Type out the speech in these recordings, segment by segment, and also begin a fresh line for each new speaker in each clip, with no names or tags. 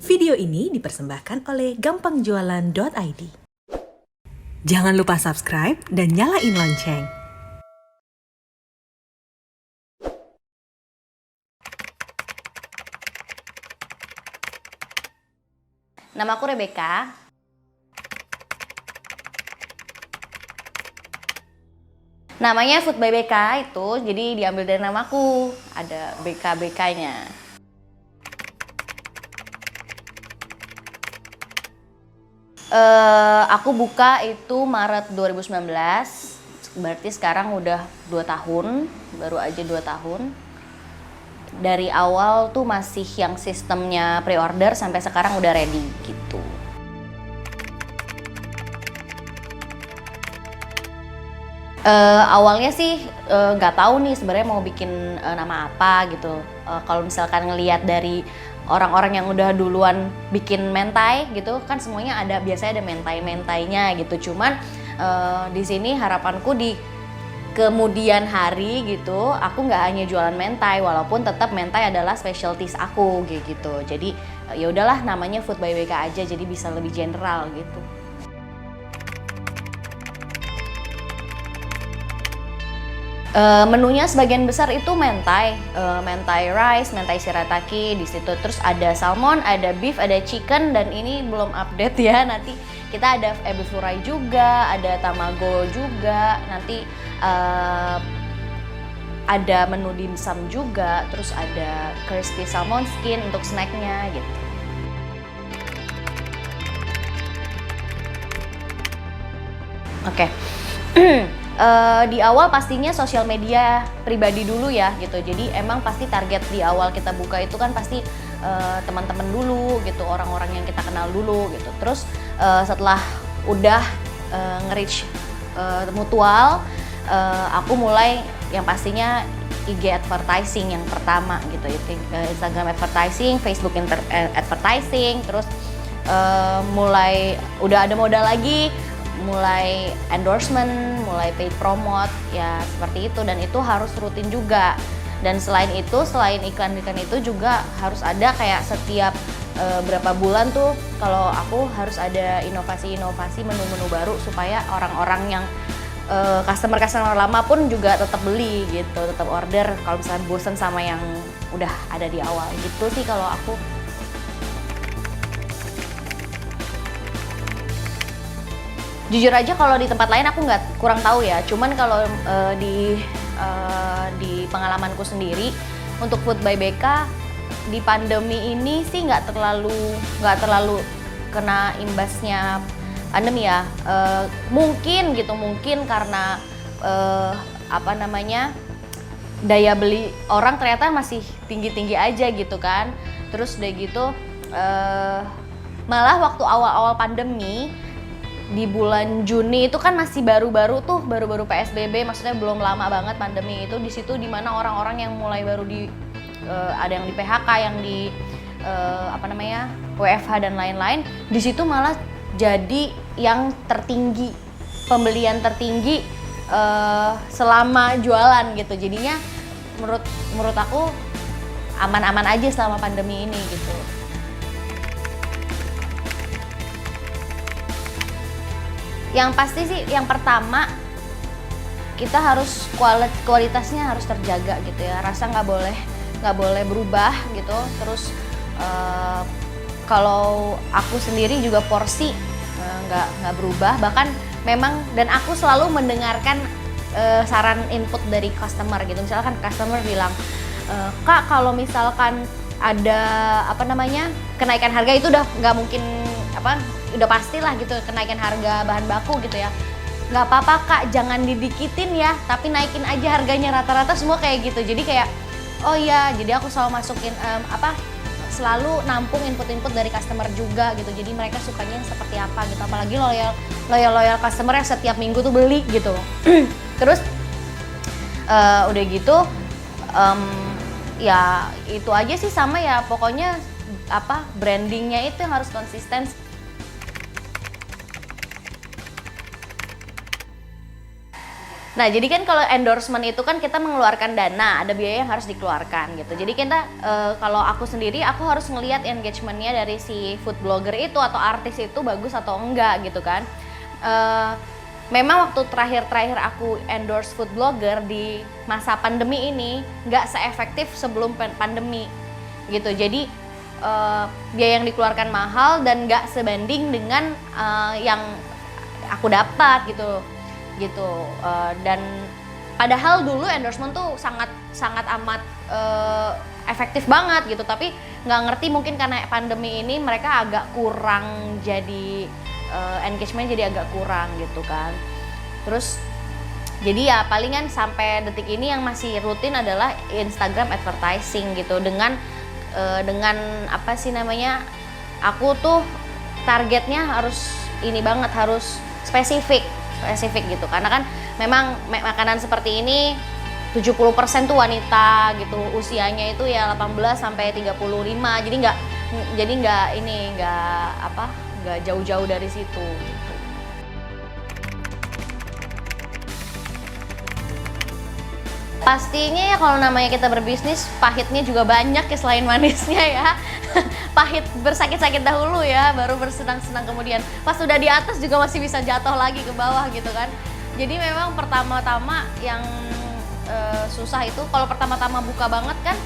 Video ini dipersembahkan oleh gampangjualan.id. Jangan lupa subscribe dan nyalain lonceng.
Nama aku Rebecca. Namanya Food by Becca itu jadi diambil dari namaku. Ada BK-BK-nya. Aku buka itu Maret 2019. Berarti sekarang udah 2 tahun, baru aja 2 tahun. Dari awal tuh masih yang sistemnya pre-order sampai sekarang udah ready gitu. Awalnya sih nggak tahu nih sebenarnya mau bikin nama apa gitu. Kalau misalkan ngelihat dari orang-orang yang udah duluan bikin mentai gitu kan semuanya ada, biasanya ada mentai-mentainya gitu. Cuman di sini harapanku di kemudian hari gitu, aku nggak hanya jualan mentai, walaupun tetap mentai adalah specialties aku gitu. Jadi ya udahlah namanya Food by BK aja, jadi bisa lebih general gitu. Menunya sebagian besar itu mentai, mentai rice, mentai shirataki di situ. Terus ada salmon, ada beef, ada chicken, dan ini belum update ya. Nanti kita ada ebi flurai juga, ada tamago juga. Nanti ada menu dimsum juga. Terus ada crispy salmon skin untuk snacknya gitu. Oke. Di awal pastinya sosial media pribadi dulu ya gitu. Jadi emang pasti target di awal kita buka itu kan pasti teman-teman dulu gitu, orang-orang yang kita kenal dulu gitu. Terus setelah udah nge-reach mutual, aku mulai yang pastinya IG advertising yang pertama gitu, itu Instagram advertising, Facebook advertising, terus mulai udah ada modal lagi, mulai endorsement, mulai paid promote ya seperti itu, dan itu harus rutin juga. Dan selain itu, selain iklan-iklan itu juga harus ada kayak setiap berapa bulan tuh kalau aku harus ada inovasi-inovasi menu-menu baru supaya orang-orang yang customer lama pun juga tetap beli gitu, tetap order kalau misalnya bosen sama yang udah ada di awal gitu sih kalau aku. Jujur aja kalau di tempat lain aku kurang tahu ya. Cuman kalau di pengalamanku sendiri untuk Food by BK di pandemi ini sih nggak terlalu kena imbasnya pandemi ya. Mungkin karena daya beli orang ternyata masih tinggi-tinggi aja gitu kan. Terus udah gitu malah waktu awal-awal pandemi di bulan Juni itu kan masih baru-baru PSBB, maksudnya belum lama banget pandemi itu. Di situ dimana orang-orang yang mulai baru ada yang di PHK, yang di WFH dan lain-lain, di situ malah jadi yang tertinggi, pembelian tertinggi selama jualan gitu. Jadinya menurut aku aman-aman aja selama pandemi ini gitu. Yang pasti sih yang pertama kita harus kualitasnya harus terjaga gitu ya, rasa nggak boleh berubah gitu. Terus kalau aku sendiri juga porsi nggak berubah, bahkan memang, dan aku selalu mendengarkan saran input dari customer gitu. Misalkan customer bilang, Kak kalau misalkan ada kenaikan harga itu udah nggak mungkin udah pastilah gitu kenaikan harga bahan baku gitu ya. Nggak apa-apa Kak, jangan didikitin ya, tapi naikin aja harganya, rata-rata semua kayak gitu. Jadi kayak oh iya, jadi aku selalu masukin selalu nampung input-input dari customer juga gitu. Jadi mereka sukanya yang seperti apa gitu, apalagi loyal customer yang setiap minggu tuh beli gitu. Terus udah gitu ya itu aja sih, sama ya pokoknya brandingnya itu yang harus konsisten. Nah, jadi kan kalau endorsement itu kan kita mengeluarkan dana, ada biaya yang harus dikeluarkan gitu. Jadi kita kalau aku sendiri, aku harus ngelihat engagementnya dari si food blogger itu atau artis itu bagus atau enggak gitu kan. Memang waktu terakhir aku endorse food blogger di masa pandemi ini nggak seefektif sebelum pandemi gitu. Jadi biaya yang dikeluarkan mahal dan nggak sebanding dengan yang aku dapat gitu. Dan padahal dulu endorsement tuh sangat amat efektif banget gitu, tapi nggak ngerti mungkin karena pandemi ini mereka agak kurang, jadi engagement jadi agak kurang gitu kan. Terus jadi ya palingan sampai detik ini yang masih rutin adalah Instagram advertising gitu, dengan apa sih namanya, aku tuh targetnya harus ini banget, harus spesifik gitu, karena kan memang makanan seperti ini 70% tuh wanita gitu, usianya itu ya 18 sampai 35, jadi nggak jauh-jauh dari situ gitu. Pastinya ya kalau namanya kita berbisnis, pahitnya juga banyak ya selain manisnya ya. Pahit bersakit-sakit dahulu ya, baru bersenang-senang kemudian. Pas sudah di atas juga masih bisa jatuh lagi ke bawah gitu kan. Jadi memang pertama-tama yang susah itu, kalau pertama-tama buka banget kan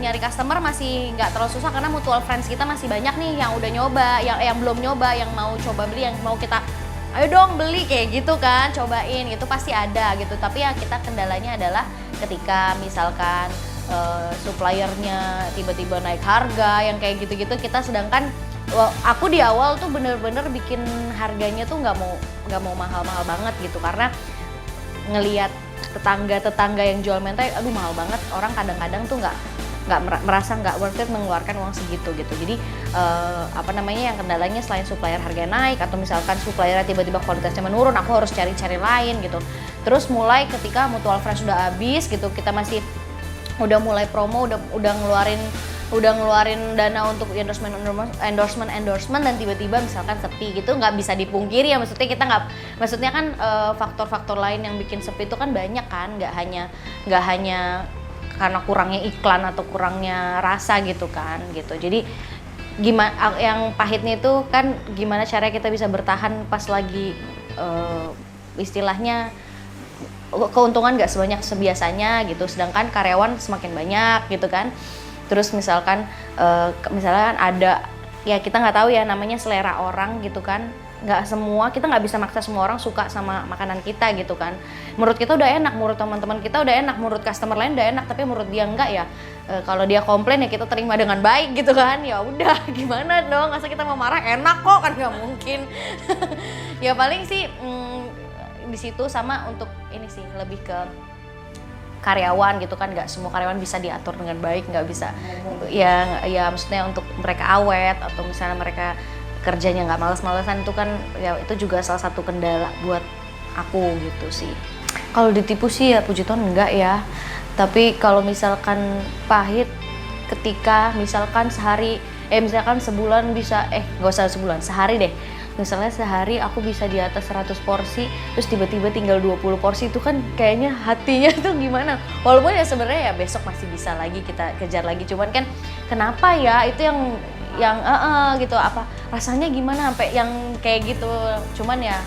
nyari customer masih nggak terlalu susah karena mutual friends kita masih banyak nih yang udah nyoba, yang belum nyoba, yang mau coba beli, yang mau kita ayo dong beli kayak gitu kan, cobain gitu, pasti ada gitu. Tapi ya kita kendalanya adalah ketika misalkan suppliernya tiba-tiba naik harga yang kayak gitu-gitu, kita sedangkan aku di awal tuh bener-bener bikin harganya tuh nggak mau mahal-mahal banget gitu, karena ngelihat tetangga yang jual mentai, aduh mahal banget, orang kadang-kadang tuh nggak merasa nggak worth it mengeluarkan uang segitu gitu. Jadi yang kendalanya selain supplier harga naik atau misalkan suppliernya tiba-tiba kualitasnya menurun, aku harus cari-cari lain gitu. Terus mulai ketika mutual friends sudah habis gitu, kita masih udah mulai promo, udah ngeluarin dana untuk endorsement dan tiba-tiba misalkan sepi gitu, nggak bisa dipungkiri ya, maksudnya kan faktor-faktor lain yang bikin sepi itu kan banyak kan, nggak hanya karena kurangnya iklan atau kurangnya rasa gitu kan gitu. Jadi gimana yang pahitnya itu kan, gimana caranya kita bisa bertahan pas lagi istilahnya keuntungan nggak sebanyak sebiasanya gitu, sedangkan karyawan semakin banyak gitu kan. Terus misalkan ada ya, kita nggak tahu ya namanya selera orang gitu kan, kita nggak bisa maksa semua orang suka sama makanan kita gitu kan. Menurut kita udah enak, menurut teman-teman kita udah enak, menurut customer lain udah enak, tapi menurut dia enggak ya. Kalau dia komplain ya kita terima dengan baik gitu kan, ya udah gimana dong, masa kita mau marah, enak kok kan, nggak mungkin. Ya paling sih di situ, sama untuk ini sih lebih ke karyawan gitu kan, nggak semua karyawan bisa diatur dengan baik, nggak bisa ya maksudnya untuk mereka awet atau misalnya mereka kerjanya nggak malas-malasan, itu kan ya itu juga salah satu kendala buat aku gitu sih. Kalau ditipu sih ya puji Tuhan enggak ya, tapi kalau misalkan pahit ketika misalkan sebulan bisa nggak usah sebulan, sehari deh, misalnya sehari aku bisa di atas 100 porsi, terus tiba-tiba tinggal 20 porsi, itu kan kayaknya hatinya tuh gimana. Walaupun ya sebenarnya ya besok masih bisa lagi kita kejar lagi, cuman kan kenapa ya itu yang gitu, apa rasanya gimana sampai yang kayak gitu. Cuman ya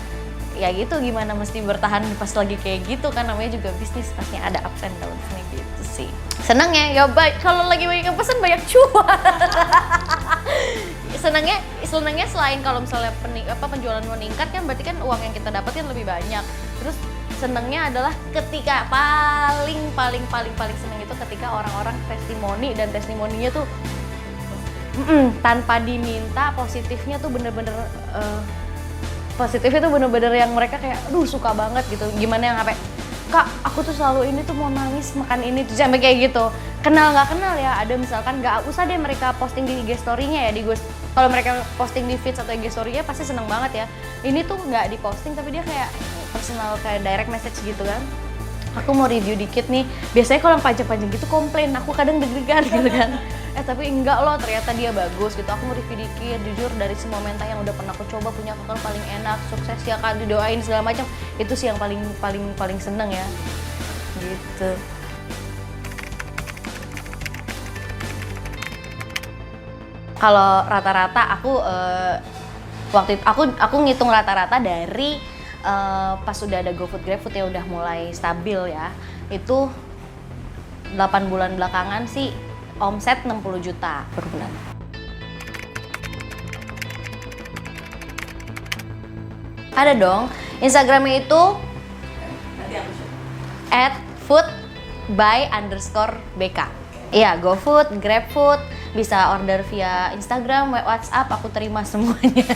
gitu, gimana mesti bertahan pas lagi kayak gitu kan, namanya juga bisnis, pasti ada ups and downs-nya gitu sih. Seneng ya baik kalau lagi banyak yang pesen, banyak cuan. senangnya selain kalau misalnya penjualan meningkat kan, berarti kan uang yang kita dapetin lebih banyak. Terus senangnya adalah ketika paling seneng itu ketika orang-orang testimoni, dan testimoninya tuh tanpa diminta, positifnya tuh bener-bener yang mereka kayak aduh suka banget gitu. Gimana yang sampai, Kak aku tuh selalu ini tuh mau nangis makan ini tuh, sampai kayak gitu. Kenal nggak kenal ya, ada misalkan nggak usah deh mereka posting di IG story-nya ya, kalau mereka posting di feeds atau IG story-nya pasti seneng banget ya. Ini tuh nggak diposting tapi dia kayak personal, kayak direct message gitu kan, aku mau review dikit nih. Biasanya kalau yang panjang-panjang gitu komplain, aku kadang deg-degan gitu kan. Tapi enggak loh, ternyata dia bagus gitu. Aku mau review dikit, jujur dari semua mentai yang udah pernah aku coba, punya kakak paling enak, sukses ya Kak, didoain segala macam. Itu sih yang paling paling paling seneng ya gitu. Kalau rata-rata aku waktu itu aku ngitung rata-rata dari pas udah ada GoFood GrabFood ya udah mulai stabil ya, itu 8 bulan belakangan sih omset 60 juta per bulan. Ada dong, Instagramnya itu @foodby_bk. Iya, GoFood, GrabFood, bisa order via Instagram, WhatsApp, aku terima semuanya.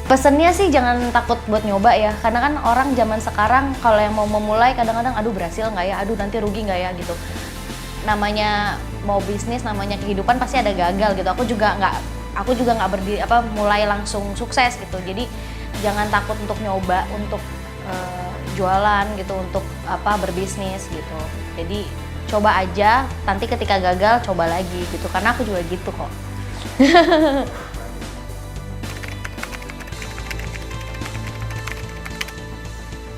Pesennya sih jangan takut buat nyoba ya, karena kan orang zaman sekarang kalau yang mau memulai kadang-kadang aduh berhasil nggak ya, aduh nanti rugi nggak ya gitu. Namanya mau bisnis, namanya kehidupan pasti ada gagal gitu. Aku juga nggak mulai langsung sukses gitu. Jadi jangan takut untuk nyoba, untuk jualan gitu, untuk berbisnis gitu. Jadi coba aja, nanti ketika gagal coba lagi gitu, karena aku juga gitu kok.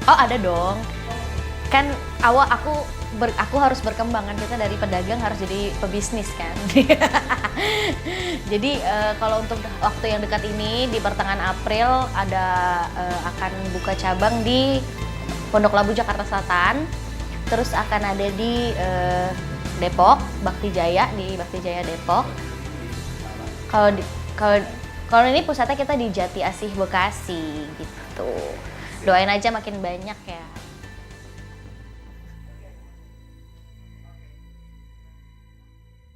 Oh ada dong, kan aku harus berkembang kan, kita dari pedagang harus jadi pebisnis kan. Jadi kalau untuk waktu yang dekat ini di pertengahan April akan buka cabang di Pondok Labu Jakarta Selatan, terus akan ada di Depok, Bakti Jaya Depok. Kalau ini pusatnya kita di Jati Asih Bekasi gitu. Doain aja makin banyak ya.